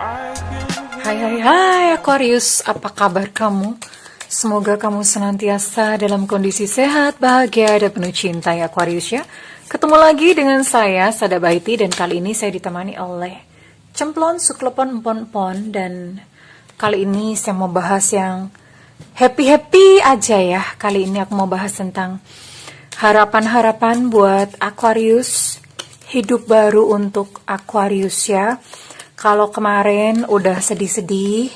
Hai hai hai Aquarius, apa kabar kamu? Semoga kamu senantiasa dalam kondisi sehat, bahagia, dan penuh cinta ya Aquarius ya. Ketemu lagi dengan saya, Sada Baiti, dan kali ini saya ditemani oleh Cemplon, Suklepon, Empon-Empon, dan kali ini saya mau bahas yang happy-happy aja ya. Kali ini aku mau bahas tentang harapan-harapan buat Aquarius, hidup baru untuk Aquarius ya. Kalau kemarin udah sedih-sedih,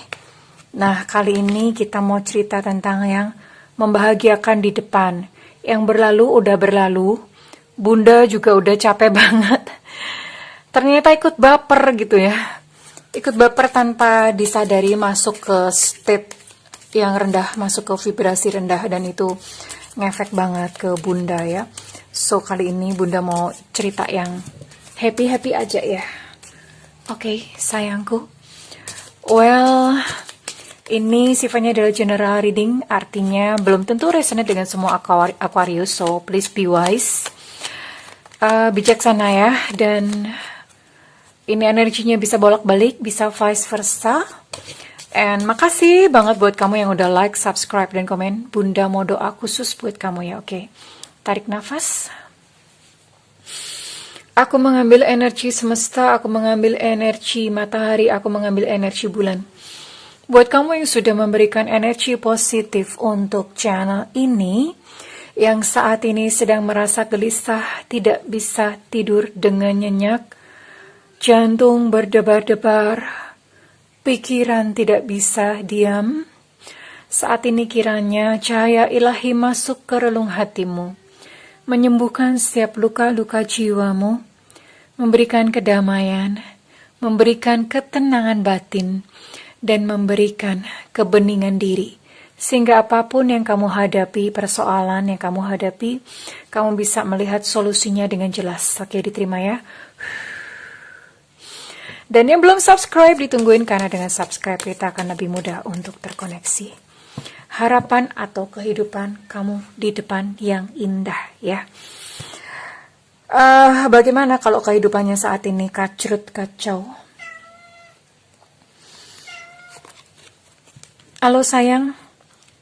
nah kali ini kita mau cerita tentang yang membahagiakan di depan. Yang berlalu udah berlalu, Bunda juga udah capek banget. Ternyata ikut baper gitu ya. Ikut baper tanpa disadari masuk ke state yang rendah, masuk ke vibrasi rendah, dan itu ngefek banget ke Bunda ya. So kali ini Bunda mau cerita yang happy-happy aja ya. Oke, sayangku. Well, ini sifatnya adalah general reading, artinya belum tentu resonate dengan semua Aquarius, so please be wise. Bijaksana ya, dan ini energinya bisa bolak-balik, bisa vice versa. And makasih banget buat kamu yang udah like, subscribe, dan komen. Bunda mau doa khusus buat kamu ya, oke. Tarik nafas. Aku mengambil energi semesta, aku mengambil energi matahari, aku mengambil energi bulan. Buat kamu yang sudah memberikan energi positif untuk channel ini, yang saat ini sedang merasa gelisah, tidak bisa tidur dengan nyenyak, jantung berdebar-debar, pikiran tidak bisa diam, saat ini kiranya cahaya ilahi masuk ke relung hatimu, menyembuhkan setiap luka-luka jiwamu, memberikan kedamaian, memberikan ketenangan batin, dan memberikan kebeningan diri. Sehingga apapun yang kamu hadapi, persoalan yang kamu hadapi, kamu bisa melihat solusinya dengan jelas. Oke, diterima ya. Dan yang belum subscribe, ditungguin, karena dengan subscribe kita akan lebih mudah untuk terkoneksi. Harapan atau kehidupan kamu di depan yang indah ya. Bagaimana kalau kehidupannya saat ini kacrut kacau? Halo sayang,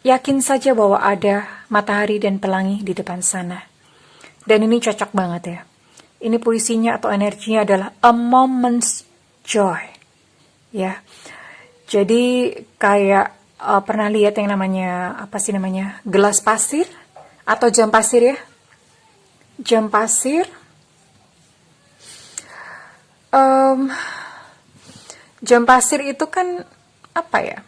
yakin saja bahwa ada matahari dan pelangi di depan sana. Dan ini cocok banget ya. Ini puisinya atau energinya adalah a moment's joy ya. Jadi kayak pernah lihat yang namanya apa sih namanya, gelas pasir atau jam pasir ya, jam pasir. Jam pasir itu kan apa ya,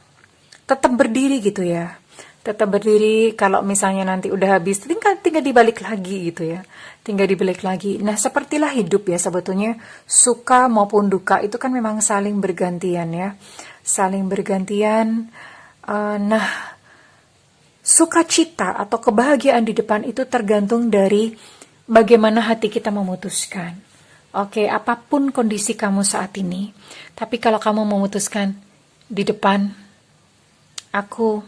tetap berdiri gitu ya, tetap berdiri. Kalau misalnya nanti udah habis, tinggal dibalik lagi gitu ya, tinggal dibalik lagi. Nah sepertilah hidup ya sebetulnya, suka maupun duka itu kan memang saling bergantian ya, saling bergantian. Nah, sukacita atau kebahagiaan di depan itu tergantung dari bagaimana hati kita memutuskan. Oke, apapun kondisi kamu saat ini, tapi kalau kamu memutuskan di depan, aku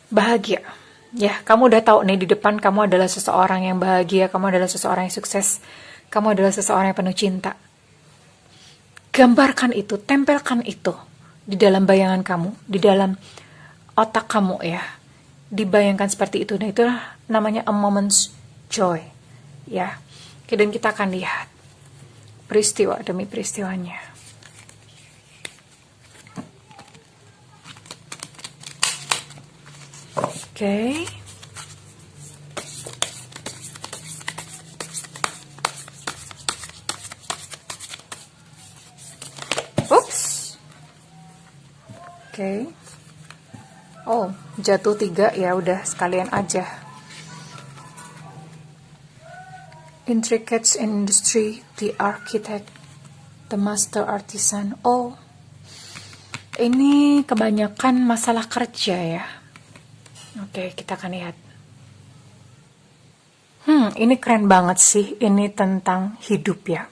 bahagia. Ya, kamu udah tahu nih di depan kamu adalah seseorang yang bahagia, kamu adalah seseorang yang sukses, kamu adalah seseorang yang penuh cinta. Gambarkan itu, tempelkan itu di dalam bayangan kamu, di dalam otak kamu ya, dibayangkan seperti itu. Nah itulah namanya a moment's joy ya. Oke, dan kita akan lihat peristiwa demi peristiwanya. Oke. Oke. Oh, jatuh 3 ya, udah sekalian aja. Intricates in industry, the architect, the master artisan. Oh, ini kebanyakan masalah kerja ya. Oke, kita akan lihat. Ini keren banget sih. Ini tentang hidup ya.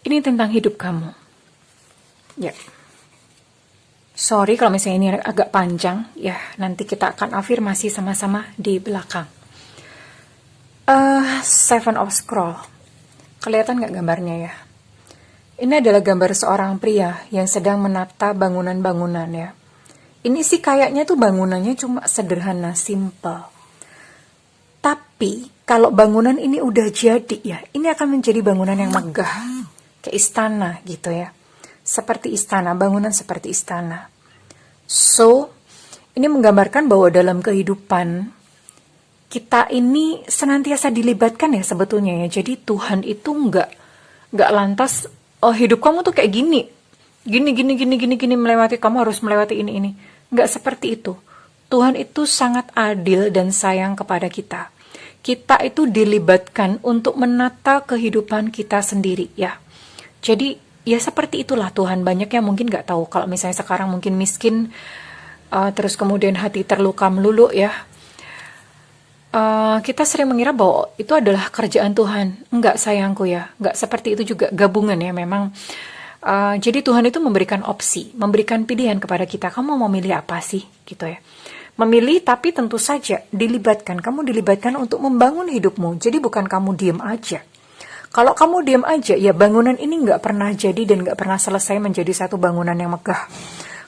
Ini tentang hidup kamu. Ya. Sorry kalau misalnya ini agak panjang, ya nanti kita akan afirmasi sama-sama di belakang. Seven of Scroll. Kelihatan nggak gambarnya ya? Ini adalah gambar seorang pria yang sedang menata bangunan-bangunan ya. Ini sih kayaknya tuh bangunannya cuma sederhana, simple. Tapi kalau bangunan ini udah jadi ya, ini akan menjadi bangunan yang megah. Kayak istana gitu ya. Seperti istana, bangunan seperti istana. So, ini menggambarkan bahwa dalam kehidupan kita ini senantiasa dilibatkan ya sebetulnya ya. Jadi Tuhan itu nggak lantas, oh hidup kamu tuh kayak gini, gini melewati, kamu harus melewati ini. Nggak seperti itu. Tuhan itu sangat adil dan sayang kepada kita. Kita itu dilibatkan untuk menata kehidupan kita sendiri ya. Jadi ya seperti itulah Tuhan. Banyak yang mungkin nggak tahu kalau misalnya sekarang mungkin miskin, terus kemudian hati terluka melulu ya. Kita sering mengira bahwa itu adalah kerjaan Tuhan. Enggak sayangku ya, enggak seperti itu juga, gabungan ya memang. Jadi Tuhan itu memberikan opsi, memberikan pilihan kepada kita. Kamu mau memilih apa sih gitu ya. Memilih tapi tentu saja dilibatkan. Kamu dilibatkan untuk membangun hidupmu. Jadi bukan kamu diem aja. Kalau kamu diem aja, ya bangunan ini nggak pernah jadi dan nggak pernah selesai menjadi satu bangunan yang megah.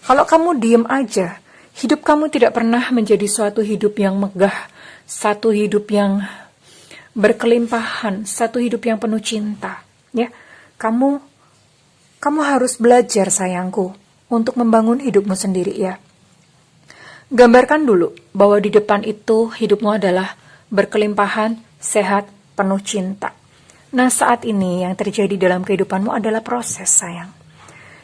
Kalau kamu diem aja, hidup kamu tidak pernah menjadi suatu hidup yang megah, satu hidup yang berkelimpahan, satu hidup yang penuh cinta. Ya, kamu harus belajar sayangku untuk membangun hidupmu sendiri ya. Gambarkan dulu bahwa di depan itu hidupmu adalah berkelimpahan, sehat, penuh cinta. Nah saat ini yang terjadi dalam kehidupanmu adalah proses sayang.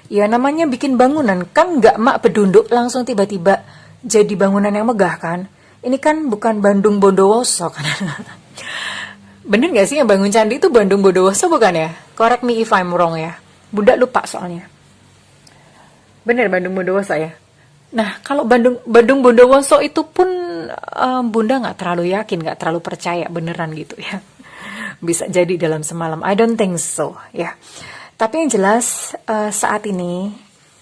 Ya namanya bikin bangunan kan nggak mak bedunduk langsung tiba-tiba jadi bangunan yang megah kan. Ini kan bukan Bandung Bondowoso kan. Bener gak sih yang bangun candi itu Bandung Bondowoso bukan ya? Correct me if I'm wrong ya. Bunda lupa soalnya. Bener Bandung Bondowoso ya. Nah kalau Bandung Bondowoso itu pun Bunda nggak terlalu yakin, nggak terlalu percaya beneran gitu ya. Bisa jadi dalam semalam. I don't think so ya. Tapi yang jelas saat ini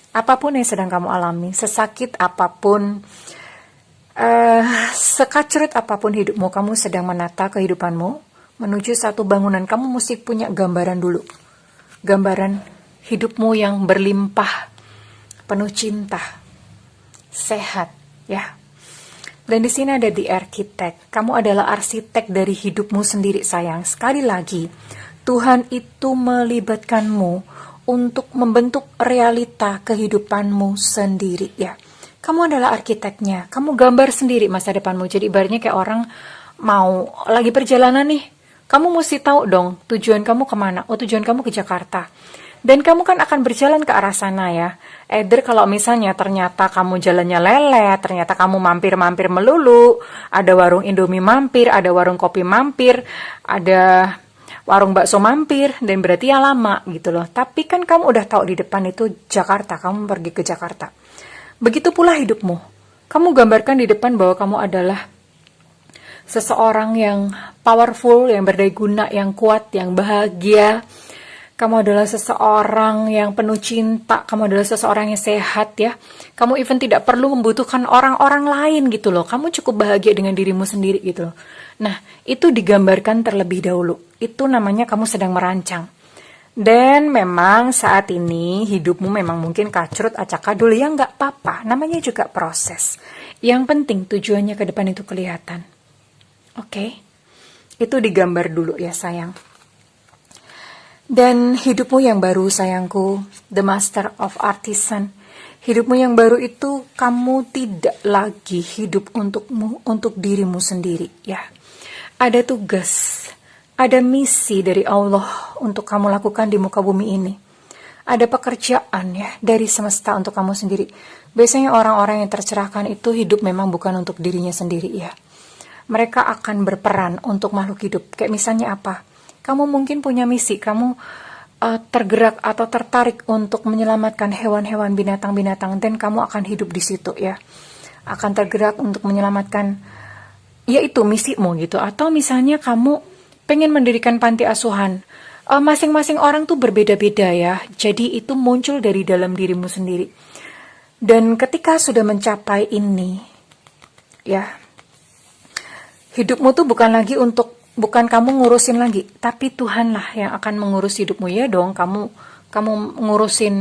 apapun yang sedang kamu alami, sesakit apapun, sekacrut apapun hidupmu, kamu sedang menata kehidupanmu menuju satu bangunan. Kamu mesti punya gambaran dulu. Gambaran hidupmu yang berlimpah, penuh cinta, sehat, ya. Dan di sini ada The Architect. Kamu adalah arsitek dari hidupmu sendiri, sayang. Sekali lagi, Tuhan itu melibatkanmu untuk membentuk realita kehidupanmu sendiri, ya. Kamu adalah arsiteknya. Kamu gambar sendiri masa depanmu. Jadi ibaratnya kayak orang mau lagi perjalanan nih. Kamu mesti tahu dong tujuan kamu kemana. Oh tujuan kamu ke Jakarta. Dan kamu kan akan berjalan ke arah sana ya. Either kalau misalnya ternyata kamu jalannya lelet, ternyata kamu mampir-mampir melulu, ada warung Indomie mampir, ada warung kopi mampir, ada warung bakso mampir, dan berarti ya lama gitu loh. Tapi kan kamu udah tahu di depan itu Jakarta, kamu pergi ke Jakarta. Begitu pula hidupmu. Kamu gambarkan di depan bahwa kamu adalah seseorang yang powerful, yang berdaya guna, yang kuat, yang bahagia. Kamu adalah seseorang yang penuh cinta. Kamu adalah seseorang yang sehat ya. Kamu even tidak perlu membutuhkan orang-orang lain gitu loh. Kamu cukup bahagia dengan dirimu sendiri gitu loh. Nah, itu digambarkan terlebih dahulu. Itu namanya kamu sedang merancang. Dan memang saat ini hidupmu memang mungkin kacrut, acak-adul, ya nggak apa-apa. Namanya juga proses. Yang penting tujuannya ke depan itu kelihatan. Oke? Itu digambar dulu ya sayang. Dan hidupmu yang baru sayangku, the master of artisan. Hidupmu yang baru itu kamu tidak lagi hidup untukmu, untuk dirimu sendiri ya. Ada tugas, ada misi dari Allah untuk kamu lakukan di muka bumi ini. Ada pekerjaan ya dari semesta untuk kamu sendiri. Biasanya orang-orang yang tercerahkan itu hidup memang bukan untuk dirinya sendiri ya. Mereka akan berperan untuk makhluk hidup. Kayak misalnya apa? Kamu mungkin punya misi, kamu tergerak atau tertarik untuk menyelamatkan hewan-hewan, binatang-binatang, dan kamu akan hidup di situ ya. Akan tergerak untuk menyelamatkan, yaitu misimu gitu. Atau misalnya kamu pengen mendirikan panti asuhan. Masing-masing orang tuh berbeda-beda ya. Jadi itu muncul dari dalam dirimu sendiri. Dan ketika sudah mencapai ini, ya, hidupmu tuh bukan kamu ngurusin lagi, tapi Tuhanlah yang akan mengurus hidupmu ya dong. Kamu Kamu ngurusin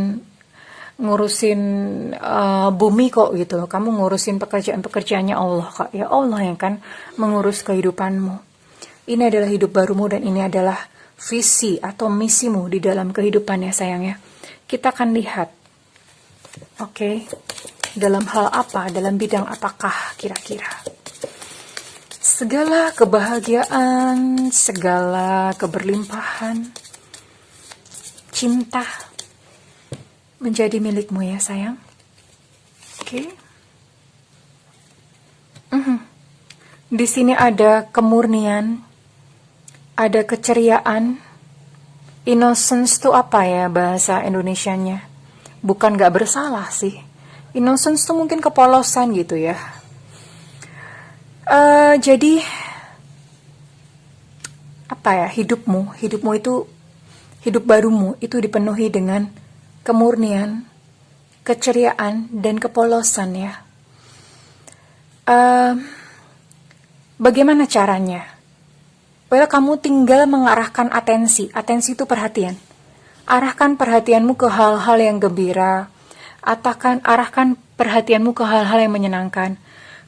bumi kok gitu. Kamu ngurusin pekerjaan-pekerjaannya Allah kok. Ya Allah yang kan mengurus kehidupanmu. Ini adalah hidup barumu dan ini adalah visi atau misimu di dalam kehidupan ya sayangnya. Kita akan lihat. Oke. Dalam hal apa? Dalam bidang apakah kira-kira? Segala kebahagiaan, segala keberlimpahan, cinta menjadi milikmu ya sayang. Oke. Di sini ada kemurnian, ada keceriaan. Innocence itu apa ya bahasa Indonesianya? Bukan gak bersalah sih. Innocence itu mungkin kepolosan gitu ya. Jadi apa ya, hidupmu itu, hidup barumu itu dipenuhi dengan kemurnian, keceriaan, dan kepolosan ya. Bagaimana caranya? Well, kamu tinggal mengarahkan atensi. Atensi itu perhatian. Arahkan perhatianmu ke hal-hal yang gembira. Arahkan perhatianmu ke hal-hal yang menyenangkan.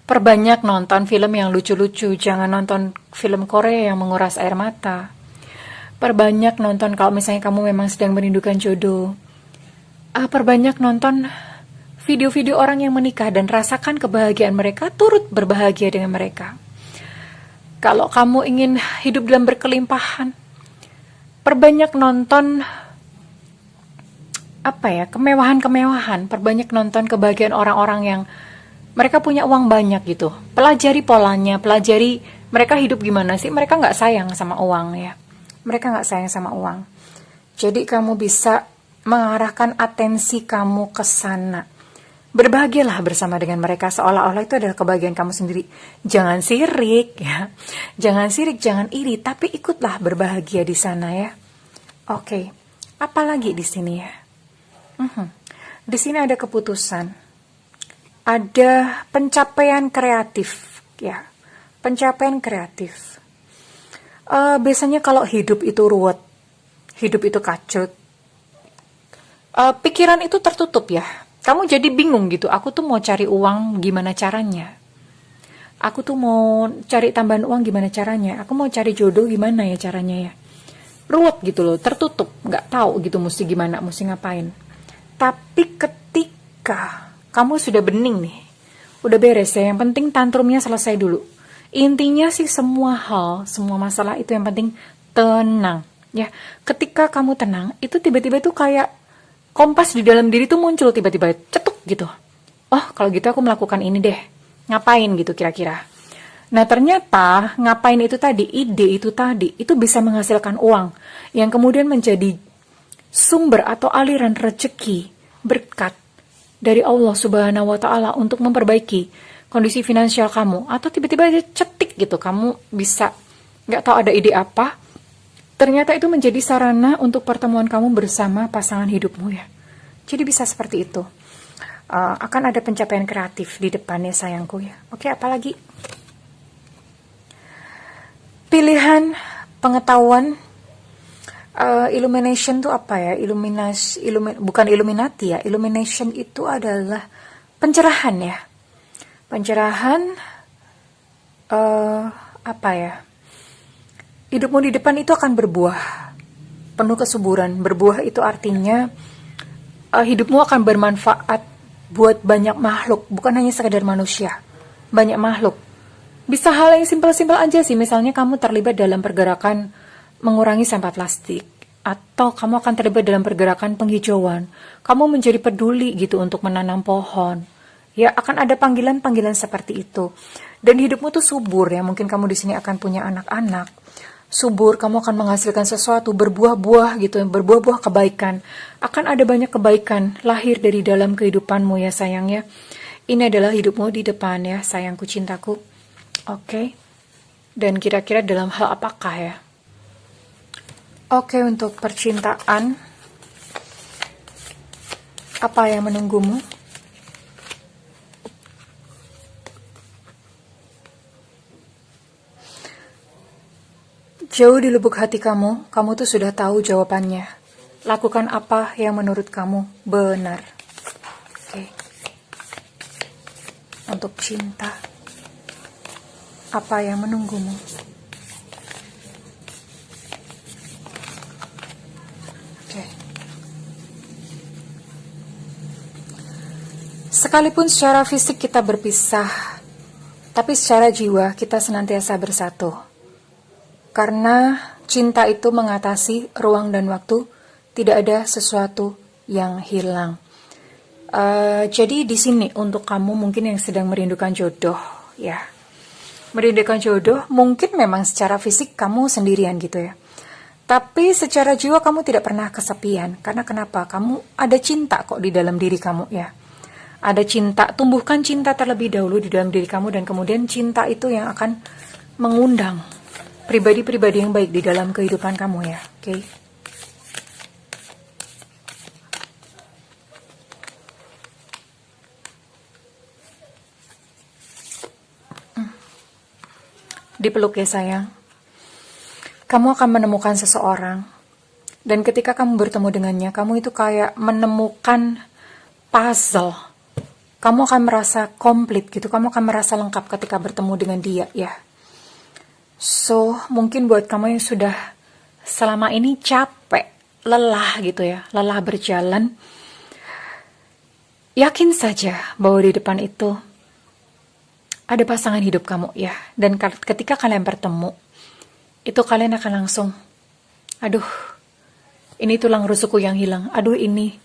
Perbanyak nonton film yang lucu-lucu. Jangan nonton film Korea yang menguras air mata. Perbanyak nonton kalau misalnya kamu memang sedang merindukan jodoh. Perbanyak nonton video-video orang yang menikah dan rasakan kebahagiaan mereka, turut berbahagia dengan mereka. Kalau kamu ingin hidup dalam berkelimpahan, perbanyak nonton kemewahan-kemewahan, perbanyak nonton kebahagiaan orang-orang yang mereka punya uang banyak gitu. Pelajari polanya, pelajari mereka hidup gimana sih. Mereka nggak sayang sama uang ya. Mereka nggak sayang sama uang. Jadi kamu bisa mengarahkan atensi kamu ke sana. Berbahagialah bersama dengan mereka seolah-olah itu adalah kebahagiaan kamu sendiri. Jangan sirik ya. Jangan sirik, jangan iri, tapi ikutlah berbahagia di sana ya. Oke. Apalagi di sini ya? Di sini ada keputusan. Ada pencapaian kreatif ya. Pencapaian kreatif. Biasanya kalau hidup itu ruwet, hidup itu kacut, pikiran itu tertutup ya. Kamu jadi bingung gitu, aku tuh mau cari uang gimana caranya. Aku tuh mau cari tambahan uang gimana caranya. Aku mau cari jodoh gimana ya caranya ya. Ruwet gitu loh, tertutup, nggak tahu gitu mesti gimana, mesti ngapain. Tapi ketika kamu sudah bening nih, udah beres ya, yang penting tantrumnya selesai dulu. Intinya sih semua hal, semua masalah itu yang penting tenang ya. Ketika kamu tenang, itu tiba-tiba tuh kayak kompas di dalam diri tuh muncul tiba-tiba cetuk gitu. Oh, kalau gitu aku melakukan ini deh. Ngapain gitu kira-kira. Nah, ternyata ngapain itu tadi, ide itu tadi, itu bisa menghasilkan uang yang kemudian menjadi sumber atau aliran rezeki, berkat dari Allah Subhanahu wa taala untuk memperbaiki kondisi finansial kamu. Atau tiba-tiba aja cetik gitu, kamu bisa nggak tahu ada ide apa. Ternyata itu menjadi sarana untuk pertemuan kamu bersama pasangan hidupmu ya. Jadi bisa seperti itu. Akan ada pencapaian kreatif di depannya sayangku ya. Oke, apalagi? Pilihan, pengetahuan, illumination itu apa ya? Bukan Illuminati ya. Illumination itu adalah pencerahan ya. Pencerahan, apa ya? Hidupmu di depan itu akan berbuah, penuh kesuburan. Berbuah itu artinya hidupmu akan bermanfaat buat banyak makhluk, bukan hanya sekedar manusia, banyak makhluk. Bisa hal yang simpel-simpel aja sih, misalnya kamu terlibat dalam pergerakan mengurangi sampah plastik, atau kamu akan terlibat dalam pergerakan penghijauan, kamu menjadi peduli gitu untuk menanam pohon. Ya, akan ada panggilan-panggilan seperti itu. Dan hidupmu tuh subur ya, mungkin kamu di sini akan punya anak-anak. Subur, kamu akan menghasilkan sesuatu, berbuah-buah gitu, berbuah-buah kebaikan. Akan ada banyak kebaikan lahir dari dalam kehidupanmu ya sayang ya. Ini adalah hidupmu di depan ya sayangku cintaku. Oke. Dan kira-kira dalam hal apakah ya? Oke, untuk percintaan, apa yang menunggumu? Jauh di lubuk hati kamu tuh sudah tahu jawabannya. lakukan apa yang menurut kamu benar. Oke. Untuk cinta, apa yang menunggumu? Oke. Sekalipun secara fisik kita berpisah, tapi secara jiwa kita senantiasa bersatu. Karena cinta itu mengatasi ruang dan waktu, tidak ada sesuatu yang hilang. Jadi di sini untuk kamu mungkin yang sedang merindukan jodoh, ya. Merindukan jodoh, mungkin memang secara fisik kamu sendirian gitu ya. Tapi secara jiwa kamu tidak pernah kesepian. Karena kenapa? Kamu ada cinta kok di dalam diri kamu ya. Ada cinta, tumbuhkan cinta terlebih dahulu di dalam diri kamu, dan kemudian cinta itu yang akan mengundang pribadi-pribadi yang baik di dalam kehidupan kamu ya. Oke. Dipeluk ya sayang. Kamu akan menemukan seseorang, dan ketika kamu bertemu dengannya, kamu itu kayak menemukan puzzle. Kamu akan merasa komplit gitu, kamu akan merasa lengkap ketika bertemu dengan dia ya. So, mungkin buat kamu yang sudah selama ini capek, lelah gitu ya, lelah berjalan, yakin saja bahwa di depan itu ada pasangan hidup kamu ya. Dan ketika kalian bertemu, itu kalian akan langsung, aduh, ini tulang rusukku yang hilang. Aduh, ini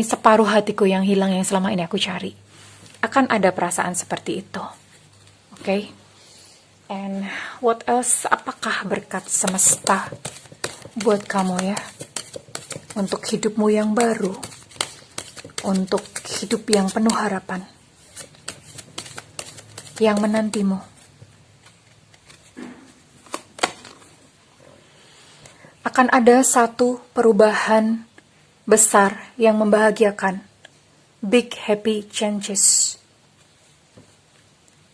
separuh hatiku yang hilang yang selama ini aku cari. Akan ada perasaan seperti itu. Oke. And what else? Apakah berkat semesta buat kamu ya? Untuk hidupmu yang baru. Untuk hidup yang penuh harapan. Yang menantimu. Akan ada satu perubahan besar yang membahagiakan. Big happy changes.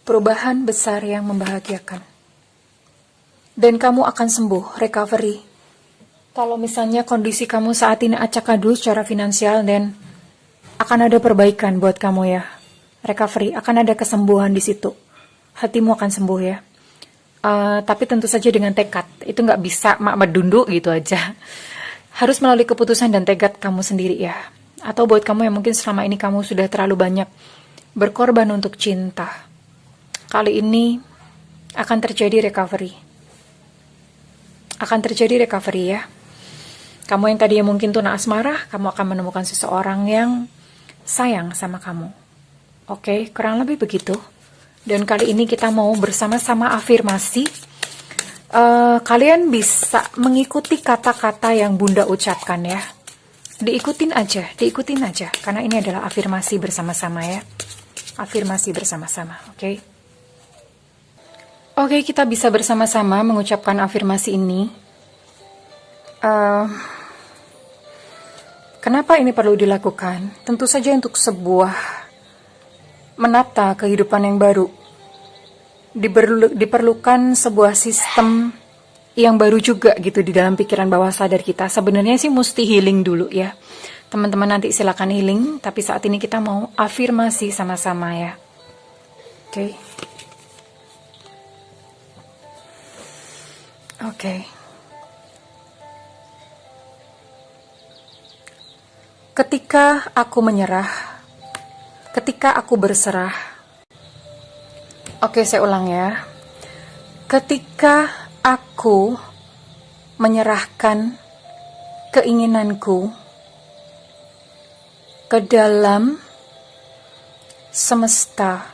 Perubahan besar yang membahagiakan. Dan kamu akan sembuh, recovery. Kalau misalnya kondisi kamu saat ini acak adul secara finansial, dan akan ada perbaikan buat kamu ya. Recovery, akan ada kesembuhan di situ. Hatimu akan sembuh ya. Tapi tentu saja dengan tekad. Itu nggak bisa mak medunduk gitu aja. Harus melalui keputusan dan tekad kamu sendiri ya. Atau buat kamu yang mungkin selama ini kamu sudah terlalu banyak berkorban untuk cinta. Kali ini akan terjadi recovery. Akan terjadi recovery ya. Kamu yang tadinya mungkin tuna asmara, kamu akan menemukan seseorang yang sayang sama kamu. Oke, kurang lebih begitu. Dan kali ini kita mau bersama-sama afirmasi. Kalian bisa mengikuti kata-kata yang Bunda ucapkan ya. Diikutin aja. Karena ini adalah afirmasi bersama-sama ya. Afirmasi bersama-sama, oke? Oke, kita bisa bersama-sama mengucapkan afirmasi ini. Kenapa ini perlu dilakukan? Tentu saja untuk sebuah menata kehidupan yang baru. Diperlukan sebuah sistem yang baru juga gitu di dalam pikiran bawah sadar kita. Sebenarnya sih mesti healing dulu ya. Teman-teman nanti silakan healing, tapi saat ini kita mau afirmasi sama-sama ya. Oke. Oke. Ketika aku menyerah, ketika aku berserah. Oke, saya ulang ya. Ketika aku menyerahkan keinginanku ke dalam semesta,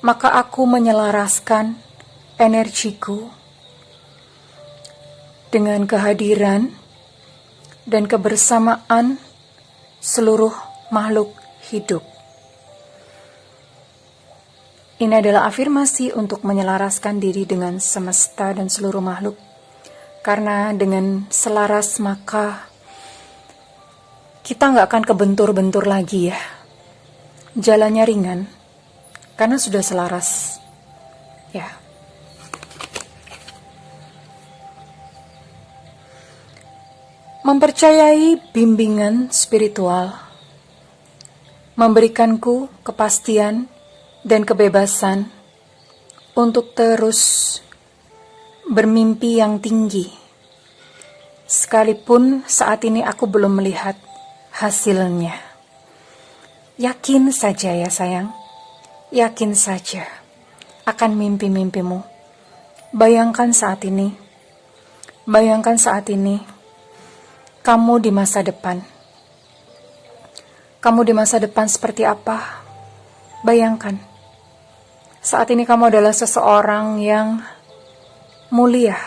maka aku menyelaraskan energiku dengan kehadiran dan kebersamaan seluruh makhluk hidup. Ini adalah afirmasi untuk menyelaraskan diri dengan semesta dan seluruh makhluk. Karena dengan selaras maka kita nggak akan kebentur-bentur lagi ya. Jalannya ringan karena sudah selaras. Ya. mempercayai bimbingan spiritual, memberikanku kepastian dan kebebasan untuk terus bermimpi yang tinggi, sekalipun saat ini aku belum melihat hasilnya. Yakin saja ya sayang, yakin saja akan mimpi-mimpimu. Bayangkan saat ini kamu di masa depan. Kamu di masa depan seperti apa? Bayangkan, saat ini kamu adalah seseorang yang mulia.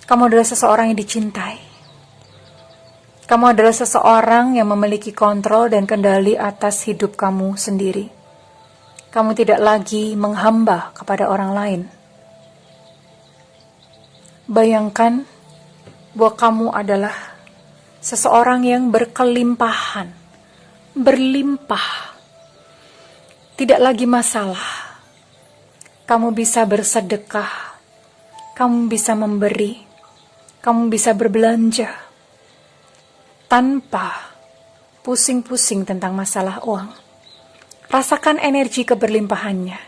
Kamu adalah seseorang yang dicintai. Kamu adalah seseorang yang memiliki kontrol dan kendali atas hidup kamu sendiri. Kamu tidak lagi menghamba kepada orang lain. Bayangkan bahwa kamu adalah seseorang yang berkelimpahan, berlimpah. Tidak lagi masalah. Kamu bisa bersedekah, kamu bisa memberi, kamu bisa berbelanja tanpa pusing-pusing tentang masalah uang. Rasakan energi keberlimpahannya.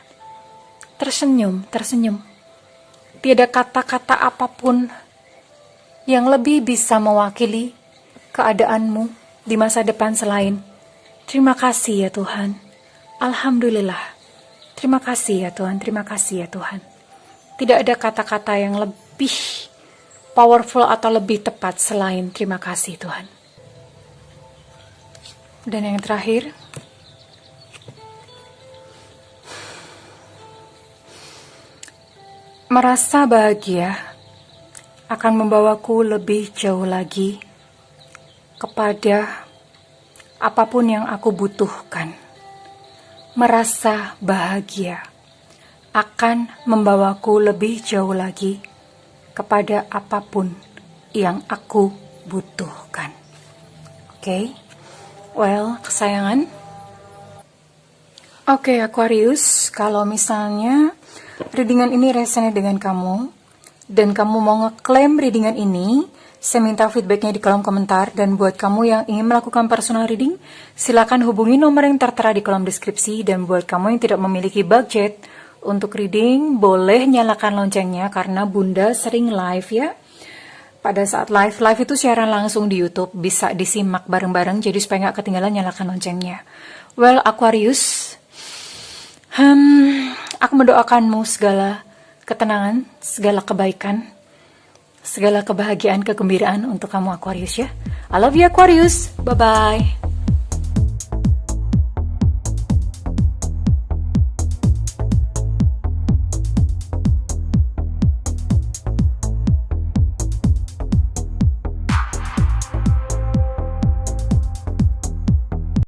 Tersenyum. Tiada kata-kata apapun yang lebih bisa mewakili keadaanmu di masa depan selain terima kasih ya Tuhan. Alhamdulillah. Terima kasih ya Tuhan, terima kasih ya Tuhan. Tidak ada kata-kata yang lebih powerful atau lebih tepat selain terima kasih Tuhan. Dan yang terakhir, merasa bahagia akan membawaku lebih jauh lagi kepada apapun yang aku butuhkan. Merasa bahagia akan membawaku lebih jauh lagi kepada apapun yang aku butuhkan. Oke? Well, kesayangan. Oke, Aquarius, kalau misalnya readingan ini resonate dengan kamu dan kamu mau ngeklaim readingan ini, saya minta feedbacknya di kolom komentar. Dan buat kamu yang ingin melakukan personal reading, silakan hubungi nomor yang tertera di kolom deskripsi. Dan buat kamu yang tidak memiliki budget untuk reading, boleh nyalakan loncengnya karena Bunda sering live ya. Pada saat live itu siaran langsung di YouTube, bisa disimak bareng-bareng, jadi supaya nggak ketinggalan nyalakan loncengnya. Well, Aquarius, aku mendoakanmu segala ketenangan, segala kebaikan, segala kebahagiaan, kegembiraan untuk kamu Aquarius ya. I love you Aquarius, bye-bye.